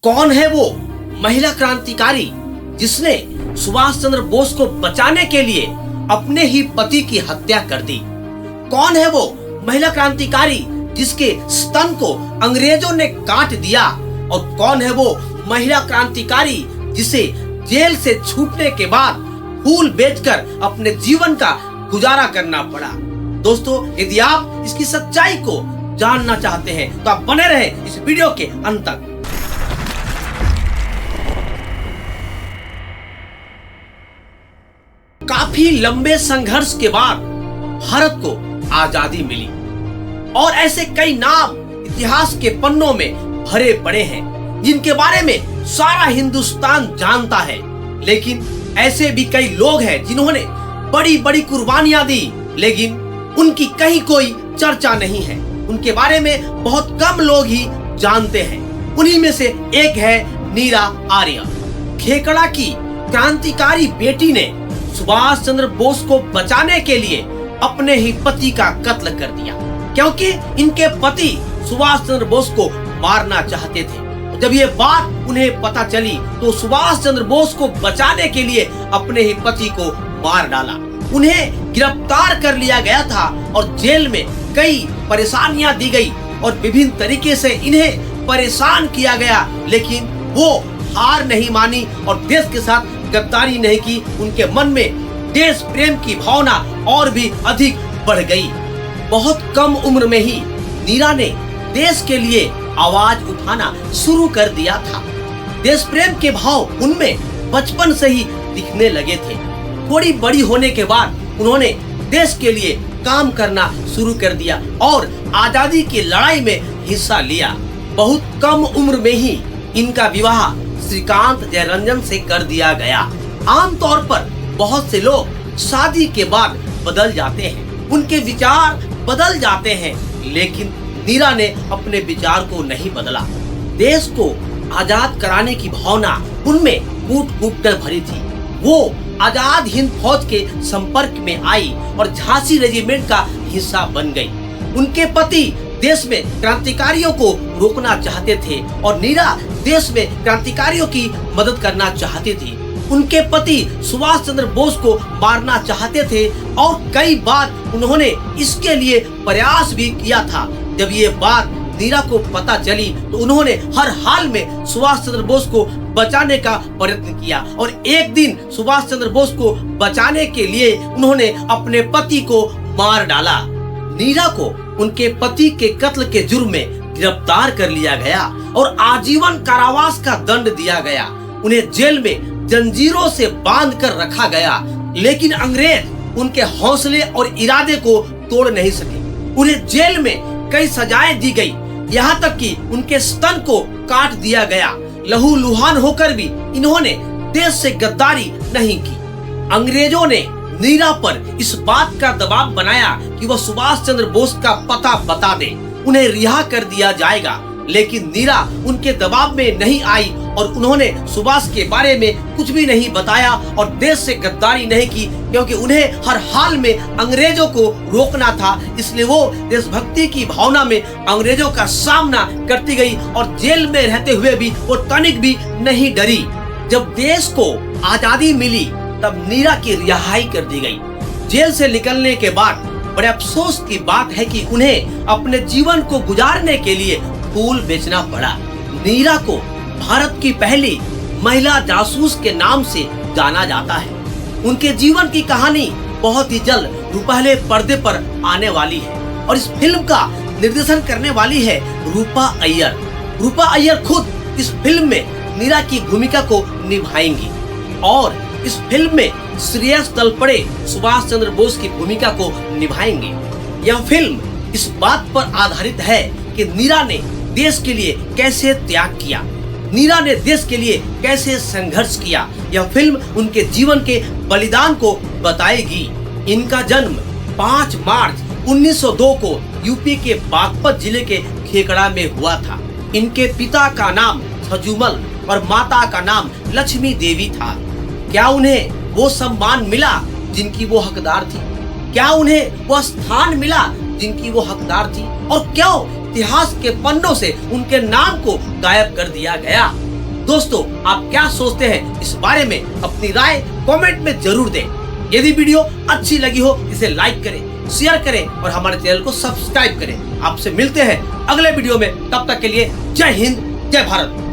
कौन है वो महिला क्रांतिकारी जिसने सुभाष चंद्र बोस को बचाने के लिए अपने ही पति की हत्या कर दी? कौन है वो महिला क्रांतिकारी जिसके स्तन को अंग्रेजों ने काट दिया? और कौन है वो महिला क्रांतिकारी जिसे जेल से छूटने के बाद फूल बेचकर अपने जीवन का गुजारा करना पड़ा? दोस्तों, यदि आप इसकी सच्चाई को जानना चाहते हैं तो आप बने रहें इस वीडियो के अंत तक। काफी लंबे संघर्ष के बाद भारत को आजादी मिली और ऐसे कई नाम इतिहास के पन्नों में भरे पड़े हैं जिनके बारे में सारा हिंदुस्तान जानता है। लेकिन ऐसे भी कई लोग हैं जिन्होंने बड़ी बड़ी कुर्बानियां दी, लेकिन उनकी कहीं कोई चर्चा नहीं है। उनके बारे में बहुत कम लोग ही जानते हैं। उन्हीं में से एक है नीरा आर्य। खेकड़ा की क्रांतिकारी बेटी ने सुभाष चंद्र बोस को बचाने के लिए अपने ही पति का कत्ल कर दिया, क्योंकि इनके पति सुभाष चंद्र बोस को मारना चाहते थे। जब ये बात उन्हें पता चली तो सुभाष चंद्र बोस को बचाने के लिए अपने ही पति को मार डाला। उन्हें गिरफ्तार कर लिया गया था और जेल में कई परेशानियां दी गई और विभिन्न तरीके से इन्हें परेशान किया गया, लेकिन वो हार नहीं मानी और देश के साथ गद्दारी नहीं की। उनके मन में देश प्रेम की भावना और भी अधिक बढ़ गई। बहुत कम उम्र में ही नीरा ने देश के लिए आवाज उठाना शुरू कर दिया था। देश प्रेम के भाव उनमें बचपन से ही दिखने लगे थे। थोड़ी बड़ी होने के बाद उन्होंने देश के लिए काम करना शुरू कर दिया और आजादी की लड़ाई में हिस्सा लिया। बहुत कम उम्र में ही इनका विवाह श्रीकांत जयरंजन से कर दिया गया। आमतौर पर बहुत से लोग शादी के बाद बदल जाते हैं, उनके विचार बदल जाते हैं, लेकिन नीरा ने अपने विचार को नहीं बदला। देश को आजाद कराने की भावना उनमें कूट-कूट कर भरी थी। वो आजाद हिंद फौज के संपर्क में आई और झांसी रेजिमेंट का हिस्सा बन गई। उनके पति देश में क्रांतिकारियों को रोकना चाहते थे और नीरा देश में क्रांतिकारियों की मदद करना चाहती थी। उनके पति सुभाष चंद्र बोस को मारना चाहते थे और कई बार उन्होंने इसके लिए प्रयास भी किया था। जब ये बात नीरा को पता चली तो उन्होंने हर हाल में सुभाष चंद्र बोस को बचाने का प्रयत्न किया और एक दिन सुभाष चंद्र बोस को बचाने के लिए उन्होंने अपने पति को मार डाला। नीरा को उनके पति के कत्ल के जुर्म में गिरफ्तार कर लिया गया और आजीवन कारावास का दंड दिया गया। उन्हें जेल में जंजीरों से बांध कर रखा गया, लेकिन अंग्रेज उनके हौसले और इरादे को तोड़ नहीं सके। उन्हें जेल में कई सजाएं दी गई, यहाँ तक कि उनके स्तन को काट दिया गया। लहूलुहान होकर भी इन्होंने देश से गद्दारी नहीं की। अंग्रेजों ने नीरा पर इस बात का दबाव बनाया कि वह सुभाष चंद्र बोस का पता बता दे, उन्हें रिहा कर दिया जाएगा, लेकिन नीरा उनके दबाव में नहीं आई और उन्होंने सुभाष के बारे में कुछ भी नहीं बताया और देश से गद्दारी नहीं की, क्योंकि उन्हें हर हाल में अंग्रेजों को रोकना था। इसलिए वो देशभक्ति की भावना में अंग्रेजों का सामना करती गई और जेल में रहते हुए भी वो तनिक भी नहीं डरी। जब देश को आजादी मिली तब नीरा की रिहाई कर दी गई। जेल से निकलने के बाद बड़े अफसोस की बात है कि उन्हें अपने जीवन को गुजारने के लिए फूल बेचना पड़ा। नीरा को भारत की पहली महिला जासूस के नाम से जाना जाता है। उनके जीवन की कहानी बहुत ही जल्द रुपहले पर्दे पर आने वाली है और इस फिल्म का निर्देशन करने वाली है रूपा अय्यर। रूपा अय्यर खुद इस फिल्म में नीरा की भूमिका को निभाएंगी और इस फिल्म में श्रेयस तलपड़े सुभाष चंद्र बोस की भूमिका को निभाएंगे। यह फिल्म इस बात पर आधारित है कि नीरा ने देश के लिए कैसे त्याग किया, नीरा ने देश के लिए कैसे संघर्ष किया। यह फिल्म उनके जीवन के बलिदान को बताएगी। इनका जन्म 5 मार्च 1902 को यूपी के बागपत जिले के खेकड़ा में हुआ था। इनके पिता का नाम छजुमल और माता का नाम लक्ष्मी देवी था। क्या उन्हें वो सम्मान मिला जिनकी वो हकदार थी? क्या उन्हें वो स्थान मिला जिनकी वो हकदार थी? और क्यों इतिहास के पन्नों से उनके नाम को गायब कर दिया गया? दोस्तों, आप क्या सोचते हैं इस बारे में? अपनी राय कमेंट में जरूर दें। यदि वीडियो अच्छी लगी हो इसे लाइक करें, शेयर करें और हमारे चैनल को सब्सक्राइब करें। आपसे मिलते हैं अगले वीडियो में, तब तक के लिए जय हिंद, जय भारत।